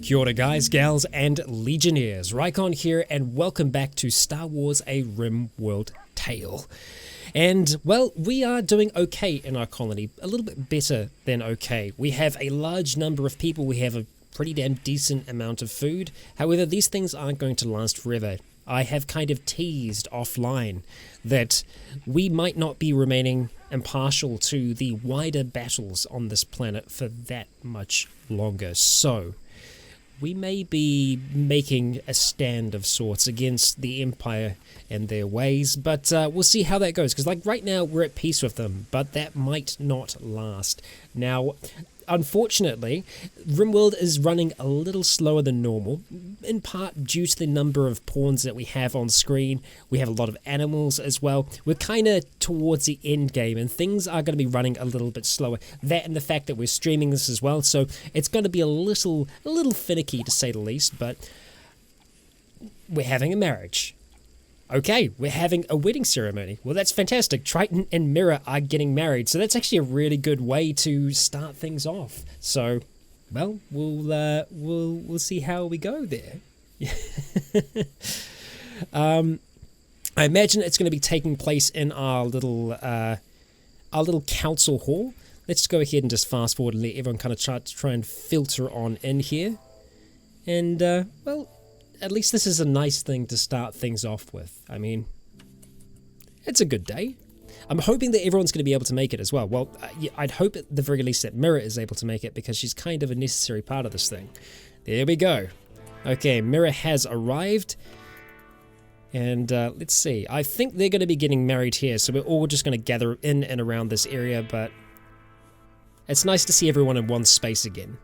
Kia ora guys, gals, and legionnaires. Rycon here, and welcome back to Star Wars A RimWorld Tale. And, well, we are doing okay in our colony. A little bit better than okay. We have a large number of people. We have a pretty damn decent amount of food. However, these things aren't going to last forever. I have kind of teased offline that we might not be remaining impartial to the wider battles on this planet for that much longer. So we may be making a stand of sorts against the Empire and their ways, but we'll see how that goes, because like right now we're at peace with them, but that might not last. Now, unfortunately, RimWorld is running a little slower than normal, in part due to the number of pawns that we have on screen. We have a lot of animals as well. We're kind of towards the end game, and things are going to be running a little bit slower. That and the fact that we're streaming this as well, so it's going to be a little finicky to say the least, but we're having a marriage. Okay, we're having a wedding ceremony. Well, that's fantastic. Triton and Mirror are getting married, so that's actually a really good way to start things off. So, well, we'll see how we go there. I imagine it's going to be taking place in our little council hall. Let's go ahead and just fast forward and let everyone kind of try and filter on in here. And well, at least this is a nice thing to start things off with. I mean, it's a good day. I'm hoping that everyone's going to be able to make it as well. Well, yeah, I'd hope at the very least that Mirror is able to make it, because she's kind of a necessary part of this thing. There we go. Okay, Mirror has arrived. And let's see. I think they're going to be getting married here, so we're all just going to gather in and around this area, but it's nice to see everyone in one space again.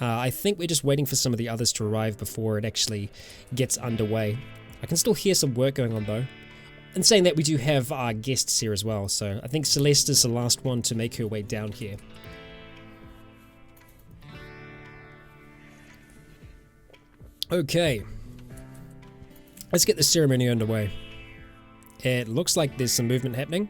I think we're just waiting for some of the others to arrive before it actually gets underway. I can still hear some work going on though. And saying that, we do have our guests here as well, so I think Celeste is the last one to make her way down here. Okay. Let's get the ceremony underway. It looks like there's some movement happening.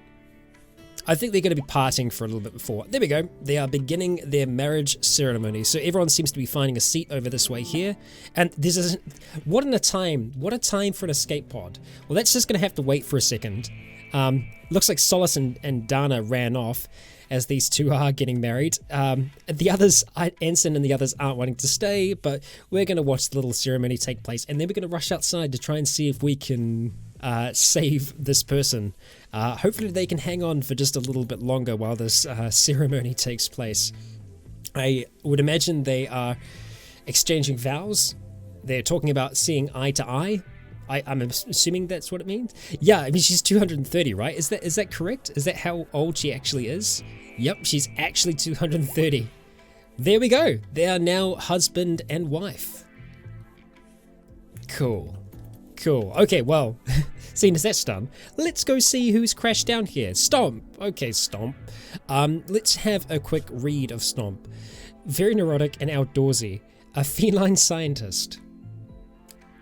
I think they're going to be partying for a little bit before. There we go. They are beginning their marriage ceremony. So everyone seems to be finding a seat over this way here. And there's what a time for an escape pod. Well, that's just going to have to wait for a second. Looks like Solace and Dana ran off as these two are getting married. The others, Anson and the others, aren't wanting to stay, but we're going to watch the little ceremony take place, and then we're going to rush outside to try and see if we can save this person. Hopefully they can hang on for just a little bit longer while this ceremony takes place. I would imagine they are exchanging vows. They're talking about seeing eye to eye. I'm assuming that's what it means. Yeah, I mean, she's 230, right? Is that correct? Is that how old she actually is? Yep, she's actually 230. There we go. They are now husband and wife. Cool. Okay, well, seeing as that's done, let's go see who's crashed down here. Stomp. Okay, Stomp. Let's have a quick read of Stomp. Very neurotic and outdoorsy. A feline scientist.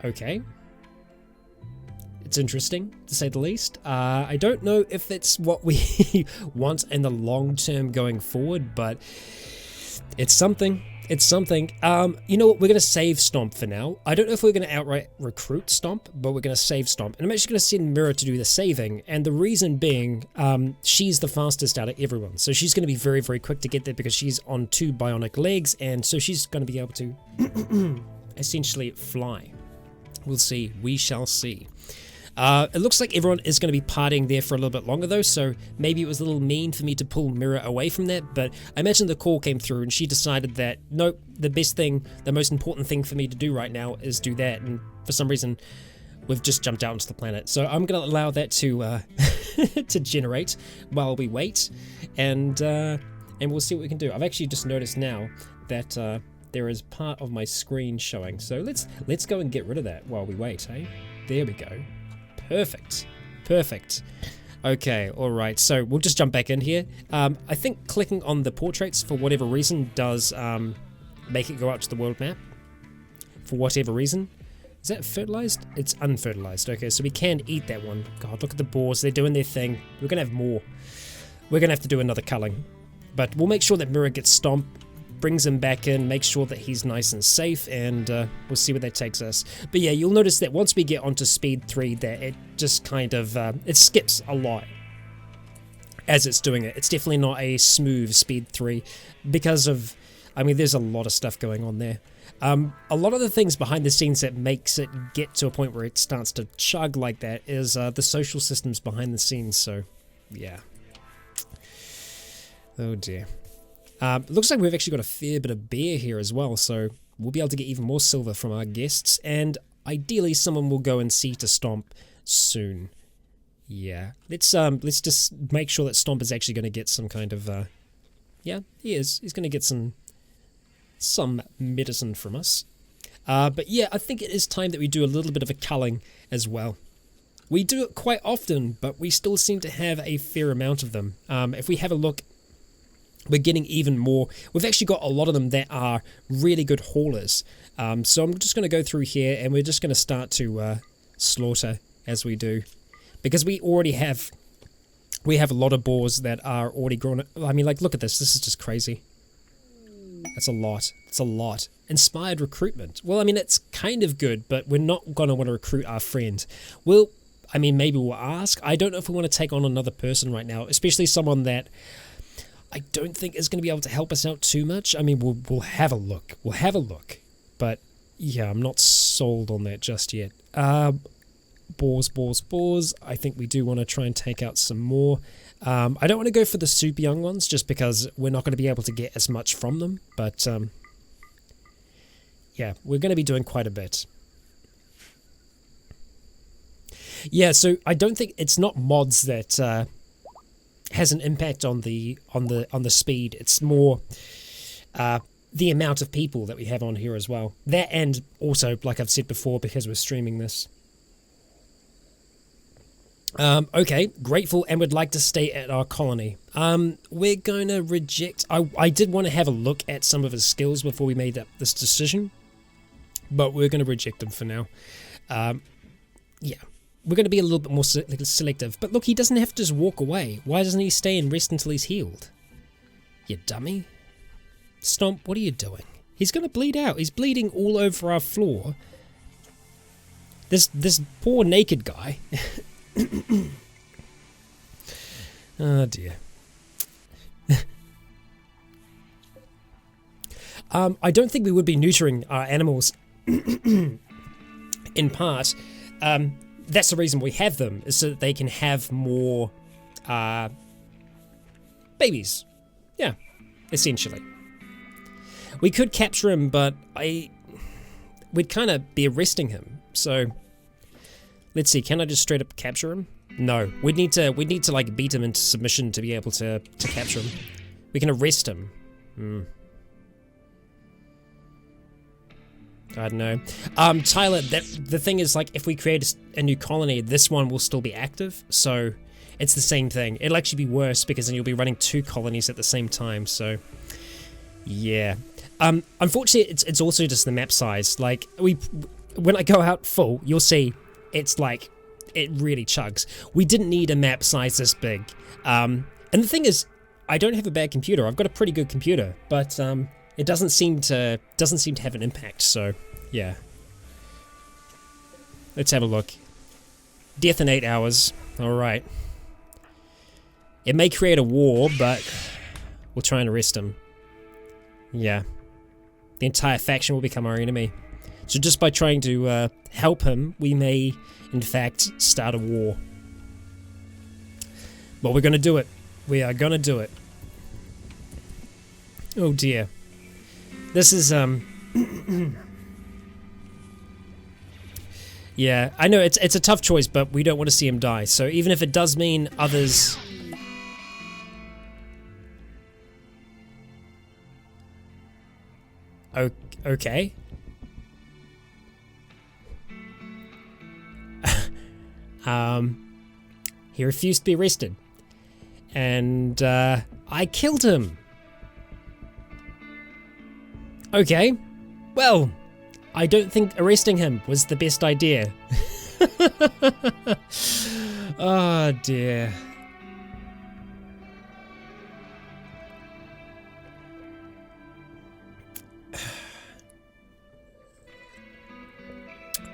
Okay. It's interesting, to say the least. I don't know if it's what we want in the long term going forward, but it's something. It's something. You know what? We're going to save Stomp for now. I don't know if we're going to outright recruit Stomp, but we're going to save Stomp. And I'm actually going to send Mirror to do the saving. And the reason being, she's the fastest out of everyone. So she's going to be very, very quick to get there because she's on 2 bionic legs. And so she's going to be able to essentially fly. We'll see. We shall see. It looks like everyone is going to be partying there for a little bit longer though, so maybe it was a little mean for me to pull Mirror away from that, but I imagine the call came through and she decided that, nope, the most important thing for me to do right now is do that, and for some reason we've just jumped out onto the planet. So I'm going to allow that to to generate while we wait, and we'll see what we can do. I've actually just noticed now that there is part of my screen showing, so let's go and get rid of that while we wait, hey? There we go. Perfect. Okay, alright, so we'll just jump back in here. I think clicking on the portraits for whatever reason does make it go out to the world map. For whatever reason. Is that fertilized? It's unfertilized. Okay, so we can eat that one. God, look at the boars. They're doing their thing. We're going to have more. We're going to have to do another culling. But we'll make sure that Mirror gets Stomp brings him back in, makes sure that he's nice and safe, and we'll see where that takes us. But yeah, you'll notice that once we get onto speed 3, that it just kind of, it skips a lot as it's doing it. It's definitely not a smooth speed 3 because of, I mean, there's a lot of stuff going on there. A lot of the things behind the scenes that makes it get to a point where it starts to chug like that is the social systems behind the scenes, so yeah. Oh dear. Looks like we've actually got a fair bit of beer here as well, so we'll be able to get even more silver from our guests, and ideally someone will go and see to Stomp soon. Yeah, let's just make sure that Stomp is actually going to get some kind of, yeah, he is. He's going to get some medicine from us. But yeah, I think it is time that we do a little bit of a culling as well. We do it quite often, but we still seem to have a fair amount of them. If we have a look, we're getting even more. We've actually got a lot of them that are really good haulers. So I'm just going to go through here, and we're just going to start to slaughter as we do. Because we already have, a lot of boars that are already grown. I mean, like, look at this. This is just crazy. That's a lot. It's a lot. Inspired recruitment. Well, I mean, it's kind of good, but we're not going to want to recruit our friend. Well, I mean, maybe we'll ask. I don't know if we want to take on another person right now, especially someone that I don't think is going to be able to help us out too much. I mean, we'll have a look. We'll have a look. But, yeah, I'm not sold on that just yet. Boars. I think we do want to try and take out some more. I don't want to go for the super young ones just because we're not going to be able to get as much from them. But, yeah, we're going to be doing quite a bit. Yeah, so I don't think it's not mods that has an impact on the speed. It's more the amount of people that we have on here as well. That, and also, like I've said before, because we're streaming this. Okay, grateful and would like to stay at our colony. We're going to reject. I did want to have a look at some of his skills before we made this decision, but we're going to reject them for now. Yeah, we're going to be a little bit more selective. But look, he doesn't have to just walk away. Why doesn't he stay and rest until he's healed? You dummy. Stomp, what are you doing? He's going to bleed out. He's bleeding all over our floor. This poor naked guy. Oh dear. I don't think we would be neutering our animals in part. That's the reason we have them, is so that they can have more babies. Yeah, essentially. We could capture him, but we'd kind of be arresting him. So let's see. Can I just straight up capture him? No. We'd need to like beat him into submission to be able to capture him. We can arrest him. I don't know. Tyler, the thing is, like, if we create a new colony, this one will still be active, so it's the same thing. It'll actually be worse because then you'll be running 2 colonies at the same time, so yeah. Unfortunately, it's also just the map size. Like, when I go out full, you'll see it's like, it really chugs. We didn't need a map size this big. And the thing is, I don't have a bad computer. I've got a pretty good computer, but it doesn't seem to have an impact, so yeah. Let's have a look. Death in 8 hours. Alright. It may create a war, but we'll try and arrest him. Yeah. The entire faction will become our enemy. So just by trying to help him, we may, in fact, start a war. But we're gonna do it. We are gonna do it. Oh dear. This is, yeah, I know it's a tough choice, but we don't want to see him die. So even if it does mean others... Okay. He refused to be arrested. And, I killed him. Okay. Well, I don't think arresting him was the best idea. Oh dear.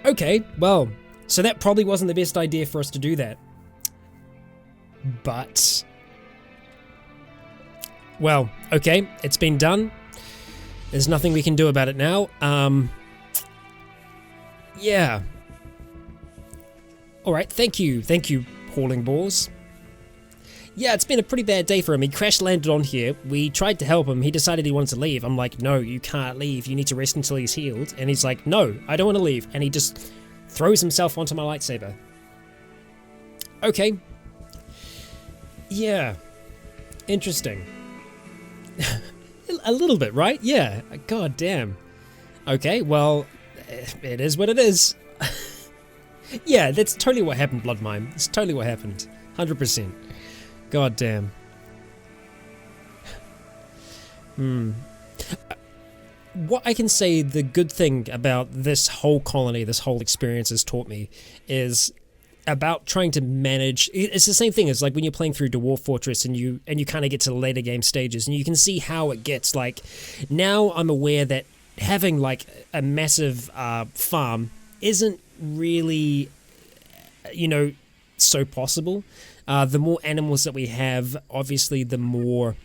Okay, well, so that probably wasn't the best idea for us to do that. But, well, okay, it's been done. There's nothing we can do about it now. Yeah. Alright, thank you, hauling Boars. Yeah, it's been a pretty bad day for him. He crash landed on here. We tried to help him. He decided he wanted to leave. I'm like, no, you can't leave. You need to rest until he's healed. And he's like, no, I don't want to leave. And he just throws himself onto my lightsaber. Okay. Yeah. Interesting. A little bit, right? Yeah. God damn. Okay, well, it is what it is. Yeah, that's totally what happened, BloodMine. It's totally what happened. 100%. God damn. What I can say the good thing about this whole colony, this whole experience has taught me is about trying to manage. It's the same thing as like when you're playing through Dwarf Fortress and you kind of get to the later game stages and you can see how it gets. Like now I'm aware that having like a massive farm isn't really, you know, so possible. The more animals that we have, obviously the more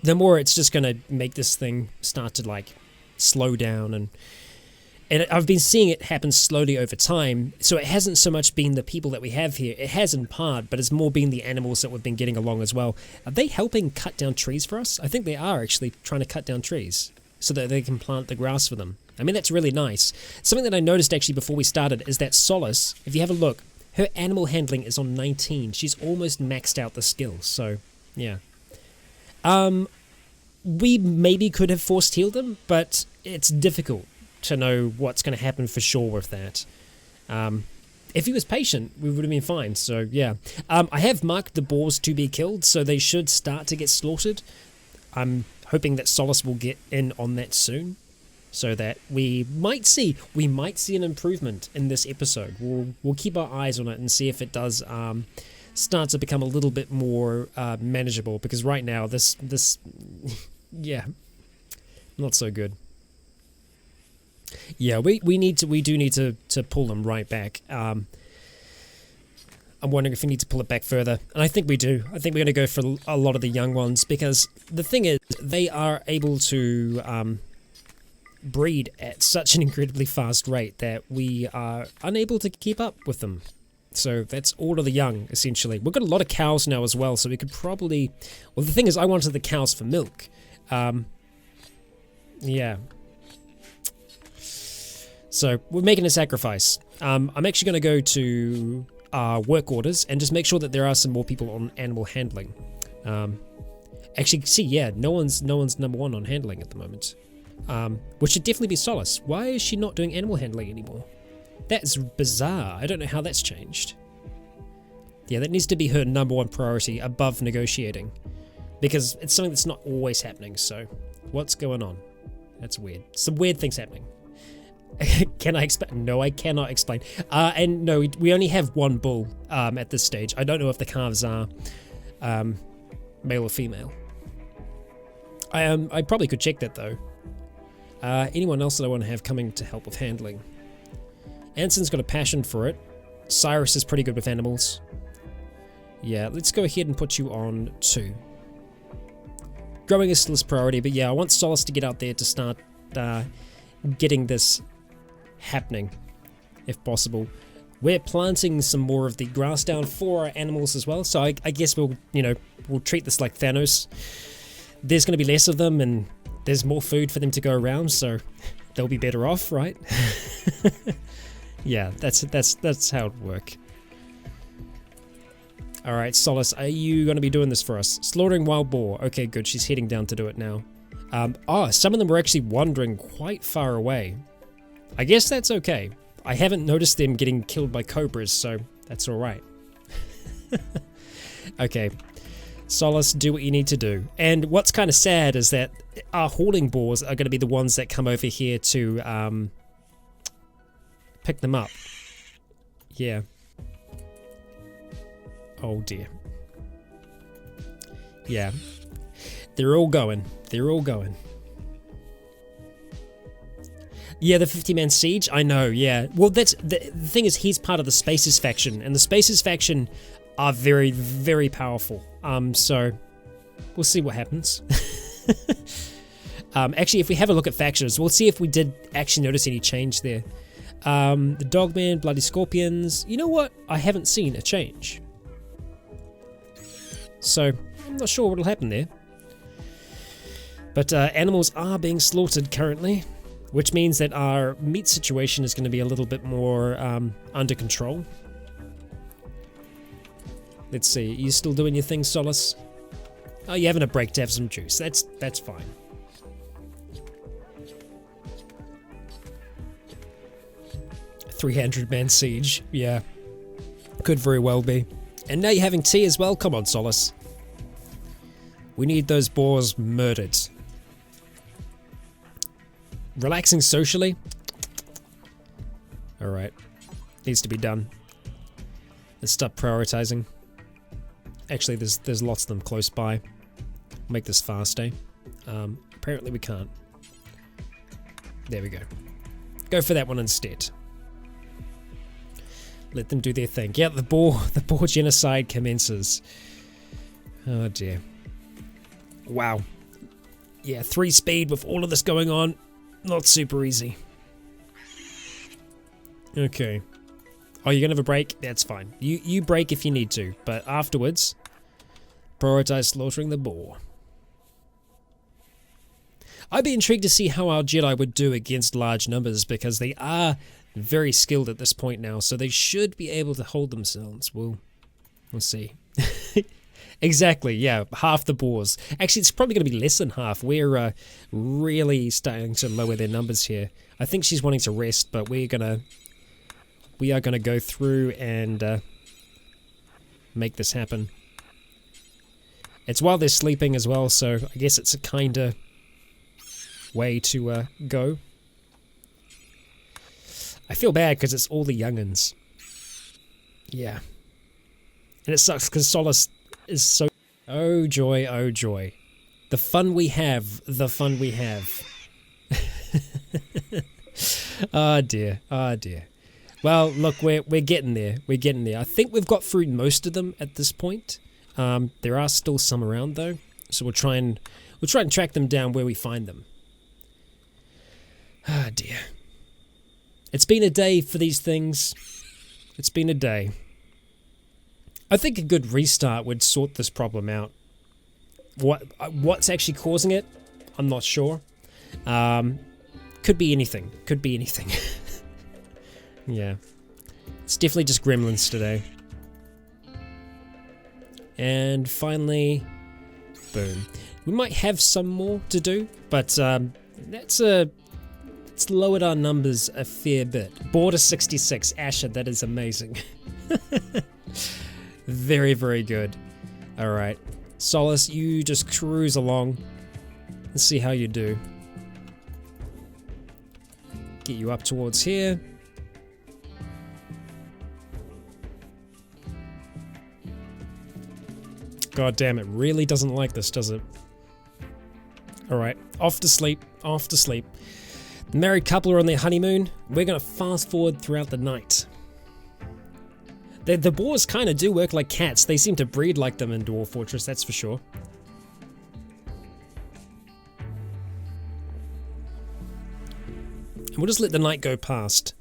it's just going to make this thing start to like slow down, and I've been seeing it happen slowly over time. So it hasn't so much been the people that we have here. It has in part, but it's more been the animals that we've been getting along as well. Are they helping cut down trees for us? I think they are actually trying to cut down trees so that they can plant the grass for them. I mean, that's really nice. Something that I noticed actually before we started is that Solace, if you have a look, her animal handling is on 19. She's almost maxed out the skills, so yeah. We maybe could have forced healed them, but it's difficult to know what's going to happen for sure with that. If he was patient, we would have been fine, so yeah. I have marked the boars to be killed, so they should start to get slaughtered. I'm hoping that Solace will get in on that soon, so that we might see an improvement in this episode. We'll keep our eyes on it and see if it does start to become a little bit more manageable, because right now this yeah, not so good. Yeah, we do need to pull them right back. I'm wondering if we need to pull it back further, and I think we do. I think we're going to go for a lot of the young ones, because the thing is, they are able to breed at such an incredibly fast rate that we are unable to keep up with them. So that's all of the young, essentially. We've got a lot of cows now as well, so we could probably... Well, the thing is, I wanted the cows for milk. Yeah. So we're making a sacrifice. I'm actually going to go to work orders and just make sure that there are some more people on animal handling. Actually, see, yeah, no one's number one on handling at the moment. Which should definitely be Solace. Why is she not doing animal handling anymore? That is bizarre. I don't know how that's changed. Yeah, that needs to be her number one priority above negotiating, because it's something that's not always happening. So what's going on? That's weird. Some weird things happening. Can I explain? No, I cannot explain. And no, we only have one bull at this stage. I don't know if the calves are male or female. I probably could check that though. Anyone else that I want to have coming to help with handling? Anson's got a passion for it. Cyrus is pretty good with animals. Yeah, let's go ahead and put you on 2. Growing is still his priority, but yeah, I want Solace to get out there to start getting this happening, if possible. We're planting some more of the grass down for our animals as well, so I guess we'll treat this like Thanos. There's going to be less of them, and there's more food for them to go around, so they'll be better off, right? Yeah, that's how it works. Alright, Solace, are you going to be doing this for us? Slaughtering wild boar. Okay, good. She's heading down to do it now. Some of them were actually wandering quite far away. I guess that's okay. I haven't noticed them getting killed by cobras, so that's alright. Okay. Solace, do what you need to do. And what's kind of sad is that our hauling boars are going to be the ones that come over here to pick them up. Yeah. Oh dear. Yeah. They're all going. They're all going. Yeah, the 50-man siege. I know. Yeah. Well, that's the thing is he's part of the Spaces faction, and the Spaces faction are very, very powerful. So we'll see what happens. Actually, if we have a look at factions, we'll see if we did actually notice any change there. The Dogman, Bloody Scorpions. You know what? I haven't seen a change. So I'm not sure what'll happen there. But animals are being slaughtered currently, which means that our meat situation is going to be a little bit more under control. Let's see. Are you still doing your thing, Solace? Oh, you're having a break to have some juice. That's fine. $300-man siege. Yeah. Could very well be. And now you're having tea as well? Come on, Solace. We need those boars murdered. Relaxing socially? Alright. Needs to be done. Let's start prioritizing. Actually, there's lots of them close by. Make this fast, eh? Apparently we can't. There we go. Go for that one instead. Let them do their thing. Yeah, the boar genocide commences. Oh dear. Wow. Yeah, 3 speed with all of this going on. Not super easy. Okay. Oh, you're gonna have a break? That's fine. You break if you need to, but afterwards, prioritize slaughtering the boar. I'd be intrigued to see how our Jedi would do against large numbers, because they are very skilled at this point now, so they should be able to hold themselves. We'll see. Exactly, yeah, half the boars. Actually, it's probably going to be less than half. We're really starting to lower their numbers here. I think she's wanting to rest, but we are gonna go through and make this happen. It's while they're sleeping as well, so I guess it's a kinda way to go. I feel bad because it's all the young'uns. Yeah. And it sucks because Solace is so... Oh joy, oh joy. The fun we have, the fun we have. Oh dear, oh dear. Well, look, we're getting there, we're getting there. I think we've got through most of them at this point. There are still some around though, so we'll try and track them down where we find them. Ah dear. It's been a day for these things. It's been a day. I think a good restart would sort this problem out. What's actually causing it? I'm not sure. Could be anything. Could be anything. Yeah. It's definitely just gremlins today. And finally, boom. We might have some more to do, but it's lowered our numbers a fair bit. Border 66, Asher, that is amazing. Very, very good. Alright. Solace, you just cruise along. Let's see how you do. Get you up towards here. God damn, it really doesn't like this, does it? Alright, off to sleep, off to sleep. The married couple are on their honeymoon. We're gonna fast forward throughout the night. The boars kind of do work like cats. They seem to breed like them in Dwarf Fortress, that's for sure. And we'll just let the night go past.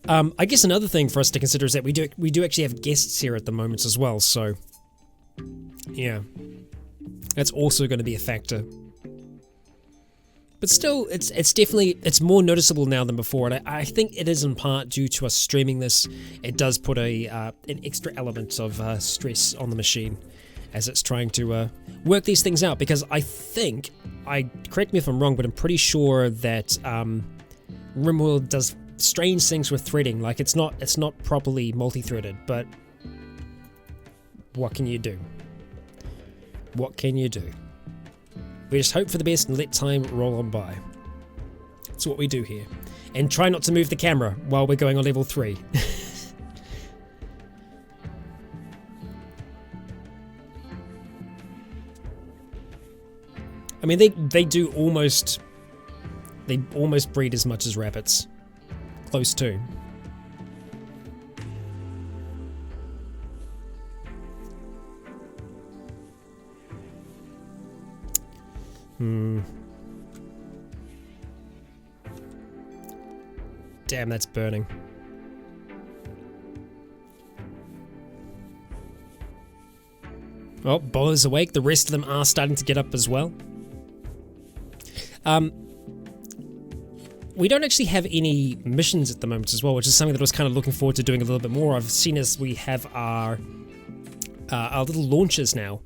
I guess another thing for us to consider is that we do actually have guests here at the moment as well, so... yeah. That's also going to be a factor. But still, it's definitely, it's more noticeable now than before, and I think it is in part due to us streaming this. It does put an extra element of stress on the machine as it's trying to work these things out, because I think, correct me if I'm wrong, but I'm pretty sure that RimWorld does strange things with threading. Like it's not properly multi-threaded, but what can you do? What can you do? We just hope for the best and let time roll on by. That's what we do here. And try not to move the camera while we're going on level 3. I mean, they do almost They almost breed as much as rabbits. Close to. Damn, that's burning. Oh, Bolo's awake. The rest of them are starting to get up as well. We don't actually have any missions at the moment as well, which is something that I was kind of looking forward to doing a little bit more. I've seen as we have our little launchers now.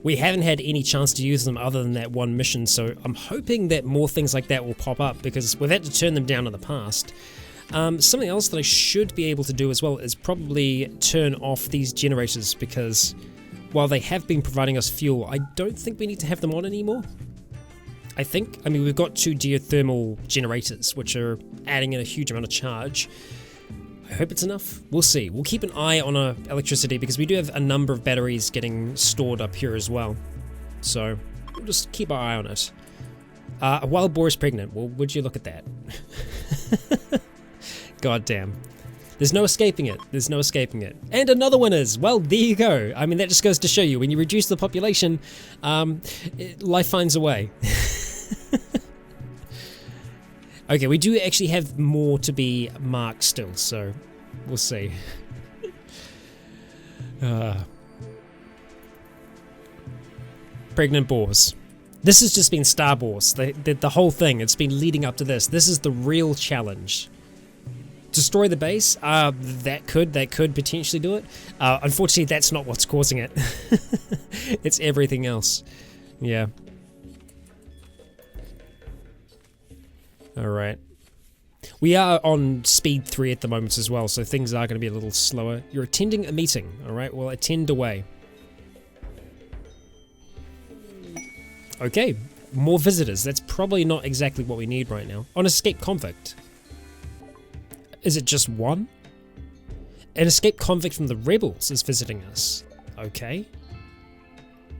We haven't had any chance to use them other than that one mission, so I'm hoping that more things like that will pop up, because we've had to turn them down in the past. Something else that I should be able to do as well is probably turn off these generators, because while they have been providing us fuel, I don't think we need to have them on anymore. I mean, we've got 2 geothermal generators, which are adding in a huge amount of charge. I hope it's enough. We'll see. We'll keep an eye on our electricity, because we do have a number of batteries getting stored up here as well. So we'll just keep our eye on it. A wild boar is pregnant. Well, would you look at that? God damn. There's no escaping it. There's no escaping it. And another one is. Well, there you go. I mean, that just goes to show you, when you reduce the population, life finds a way. Okay, we do actually have more to be marked still, so we'll see. Pregnant boars. This has just been Star Wars. The whole thing, it's been leading up to this. This is the real challenge. Destroy the base? That could potentially do it. Unfortunately, that's not what's causing it. It's everything else. Yeah. Alright. We are on speed 3 at the moment as well, so things are going to be a little slower. You're attending a meeting, alright? Well, attend away. Okay, more visitors. That's probably not exactly what we need right now. On escape convict. Is it just one? An escape convict from the rebels is visiting us. Okay.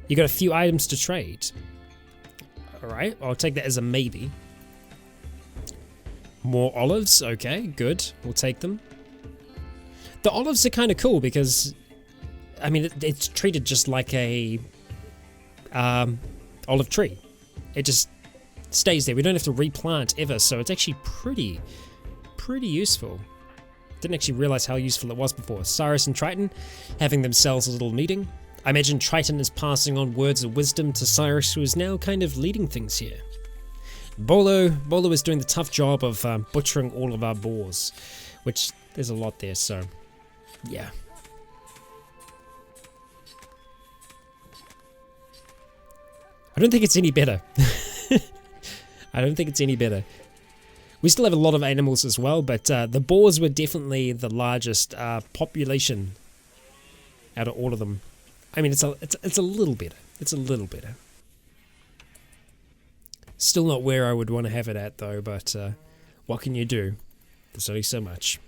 You got a few items to trade. Alright, I'll take that as a maybe. More olives, okay, good. We'll take them. The olives are kind of cool because, I mean, it's treated just like a olive tree. It just stays there. We don't have to replant ever, so it's actually pretty useful. Didn't actually realize how useful it was before. Cyrus and Triton having themselves a little meeting. I imagine Triton is passing on words of wisdom to Cyrus, who is now kind of leading things here. Bolo is doing the tough job of butchering all of our boars, which there's a lot there, so yeah. I don't think it's any better. I don't think it's any better. We still have a lot of animals as well, but the boars were definitely the largest population out of all of them. I mean, it's a little better. It's a little better. Still not where I would want to have it at, though, but what can you do? There's only so much.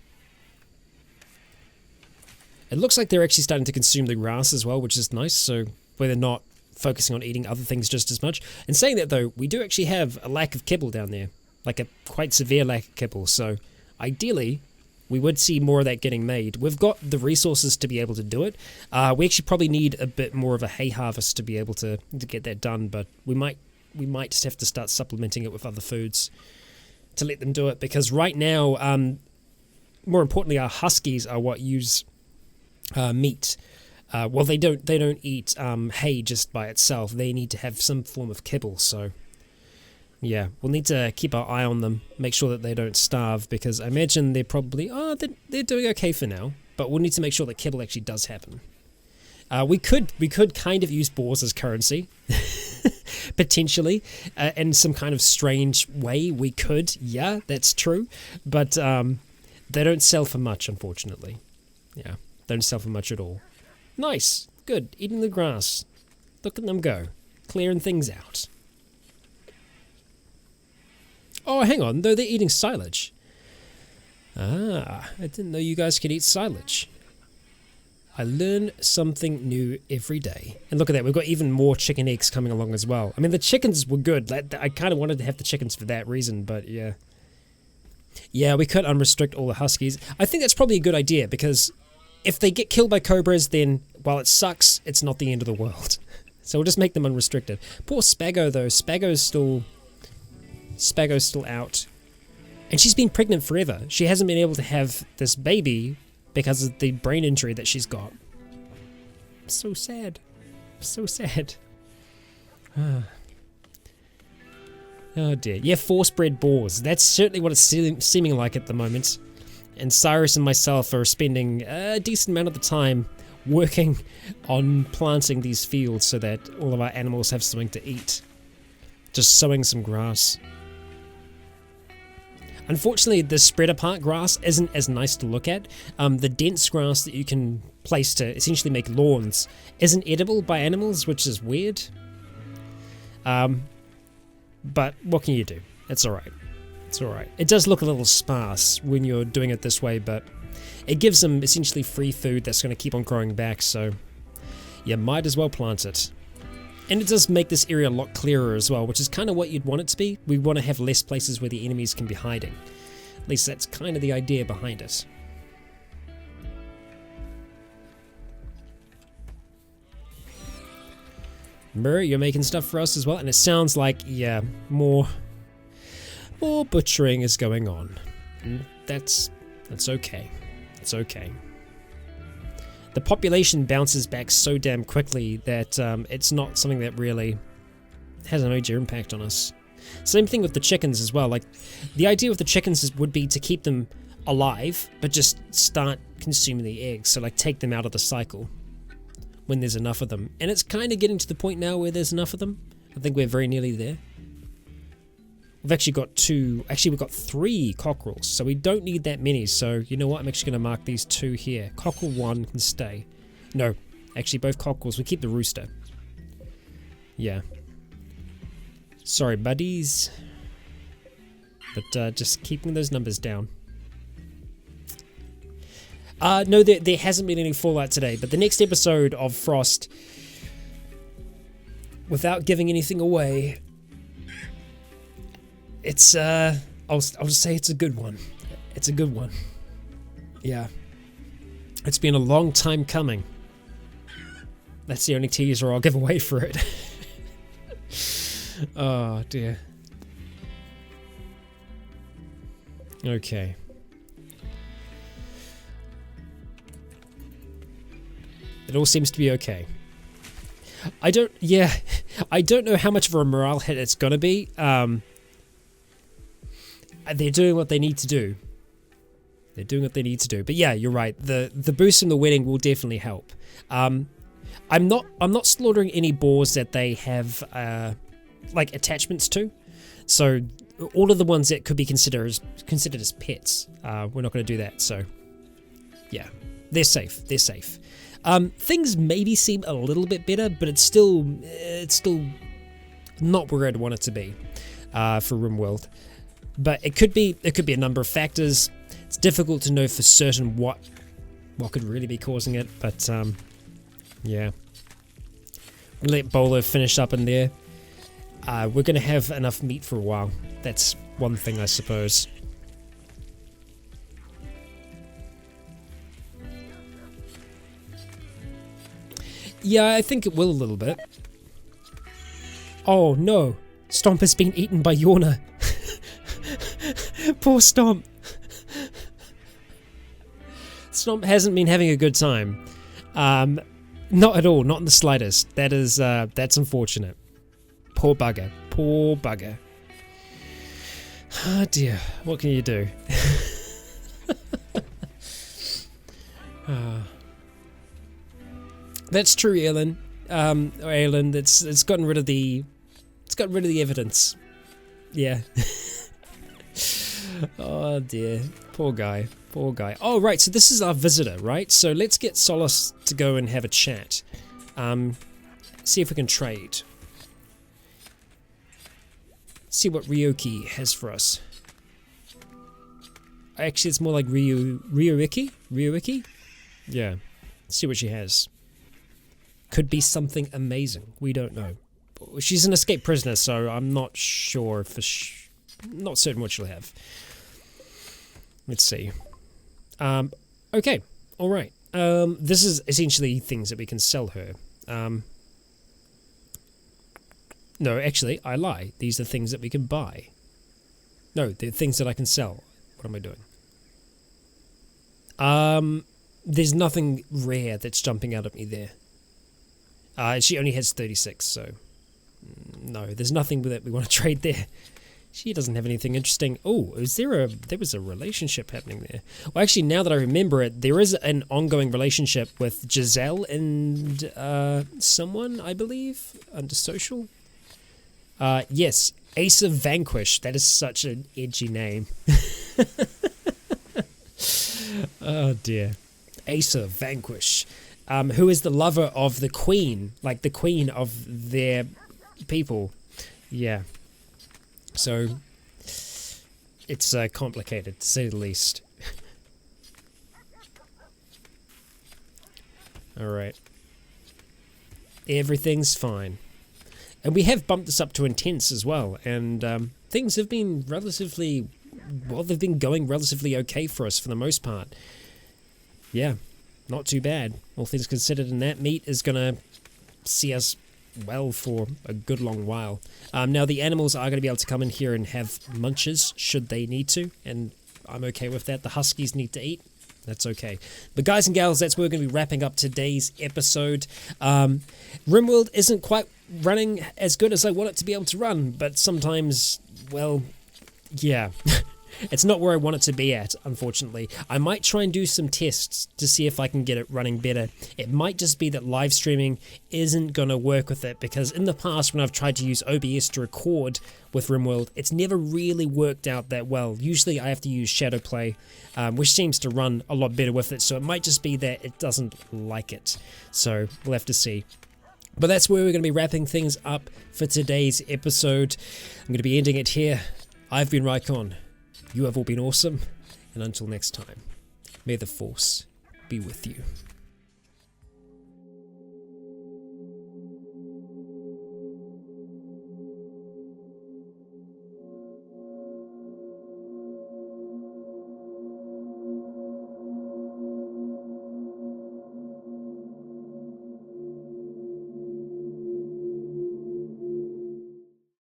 It looks like they're actually starting to consume the grass as well, which is nice, so where they're not focusing on eating other things just as much. And saying that, though, we do actually have a lack of kibble down there, like a quite severe lack of kibble, so ideally we would see more of that getting made. We've got the resources to be able to do it. We actually probably need a bit more of a hay harvest to be able to get that done, but we might just have to start supplementing it with other foods to let them do it, because right now, more importantly, our huskies are what use meat. Well, they don't eat hay just by itself. They need to have some form of kibble, so yeah, we'll need to keep our eye on them, make sure that they don't starve, because I imagine they're probably, they're doing okay for now, but we'll need to make sure that kibble actually does happen. We could kind of use boars as currency. Potentially, in some kind of strange way, we could. Yeah, that's true. But they don't sell for much, unfortunately. Yeah, they don't sell for much at all. Nice. Good. Eating the grass. Look at them go. Clearing things out. Oh, hang on. Though they're eating silage. Ah, I didn't know you guys could eat silage. I learn something new every day. And look at that, we've got even more chicken eggs coming along as well. I mean, the chickens were good. I kind of wanted to have the chickens for that reason, but yeah. Yeah, we could unrestrict all the huskies. I think that's probably a good idea, because if they get killed by cobras, then while it sucks, it's not the end of the world. So we'll just make them unrestricted. Poor Spago though. Spago's still out. And she's been pregnant forever. She hasn't been able to have this baby because of the brain injury that she's got. So sad. So sad. Oh dear. Yeah, force-bred boars. That's certainly what it's seeming like at the moment. And Cyrus and myself are spending a decent amount of the time working on planting these fields so that all of our animals have something to eat. Just sowing some grass. Unfortunately, the spread apart grass isn't as nice to look at. The dense grass that you can place to essentially make lawns isn't edible by animals, which is weird. But what can you do? It's alright. It's alright. It does look a little sparse when you're doing it this way, but it gives them essentially free food that's going to keep on growing back, so you might as well plant it. And it does make this area a lot clearer as well, which is kind of what you'd want it to be. We want to have less places where the enemies can be hiding. At least that's kind of the idea behind it. Mirror, you're making stuff for us as well, and it sounds like, yeah, more butchering is going on. And that's okay. It's okay. The population bounces back so damn quickly that it's not something that really has a major impact on us. Same thing with the chickens as well. Like, the idea with the chickens would be to keep them alive, but just start consuming the eggs. So like take them out of the cycle when there's enough of them. And it's kind of getting to the point now where there's enough of them. I think we're very nearly there. We've actually got we've got 3 cockerels, so we don't need that many. So you know what, I'm actually going to mark these 2 here. Cockerel 1 can stay. No, actually both cockerels, we keep the rooster. Yeah. Sorry buddies. But just keeping those numbers down. No, there hasn't been any fallout today, but the next episode of Frost, without giving anything away, it's I'll just say it's a good one. It's a good one. Yeah. It's been a long time coming. That's the only teaser I'll give away for it. Oh dear. Okay. It all seems to be okay. I don't know how much of a morale hit it's gonna be. They're doing what they need to do. They're doing what they need to do. But yeah, you're right. The boost in the wedding will definitely help. I'm not slaughtering any boars that they have like attachments to. So all of the ones that could be considered as pets, we're not going to do that. So yeah, they're safe. They're safe. Things maybe seem a little bit better, but it's still not where I'd want it to be for RimWorld. But it could be a number of factors. It's difficult to know for certain what could really be causing it, but yeah. We'll let Bolo finish up in there. We're going to have enough meat for a while. That's one thing, I suppose. Yeah, I think it will a little bit. Oh no, Stomp has been eaten by Yorna. Poor Stomp. Stomp hasn't been having a good time. Not at all, not in the slightest. That's unfortunate. Poor bugger, poor bugger. Oh dear, what can you do? That's true, Aelin. Aelin, it's gotten rid of the evidence. Yeah. Oh dear, poor guy, poor guy. Oh right, so this is our visitor, right? So let's get Solace to go and have a chat. See if we can trade. See what Ryoki has for us. Actually, it's more like Ryoiki? Ryoiki? Yeah. see what she has. Could be something amazing. We don't know. She's an escaped prisoner, so I'm not sure not certain what she'll have. Let's see. Okay, alright. This is essentially things that we can sell her. No, actually, I lie. These are things that we can buy. No, they're things that I can sell. What am I doing? There's nothing rare that's jumping out at me there. She only has 36, so... No, there's nothing that we want to trade there. She doesn't have anything interesting. Oh, there was a relationship happening there. Well, actually, now that I remember it, there is an ongoing relationship with Giselle and someone, I believe, under social. Yes, Ace of Vanquish. That is such an edgy name. Oh dear. Ace of Vanquish. Who is the lover of the queen, like the queen of their people. Yeah. So, it's complicated, to say the least. Alright. Everything's fine. And we have bumped this up to intense as well, and things have been relatively... Well, they've been going relatively okay for us for the most part. Yeah, not too bad. All things considered, and that meat is going to see us well for a good long while. Now the animals are going to be able to come in here and have munches should they need to, and I'm okay with that. The huskies need to eat. That's okay. But guys and gals, that's where we're going to be wrapping up today's episode. RimWorld isn't quite running as good as I want it to be able to run, but sometimes, well, yeah. It's not where I want it to be at, unfortunately. I might try and do some tests to see if I can get it running better. It might just be that live streaming isn't going to work with it, because in the past when I've tried to use OBS to record with RimWorld, it's never really worked out that well. Usually I have to use Shadowplay, which seems to run a lot better with it, so it might just be that it doesn't like it. So we'll have to see. But that's where we're going to be wrapping things up for today's episode. I'm going to be ending it here. I've been Raikon. You have all been awesome, and until next time, may the Force be with you.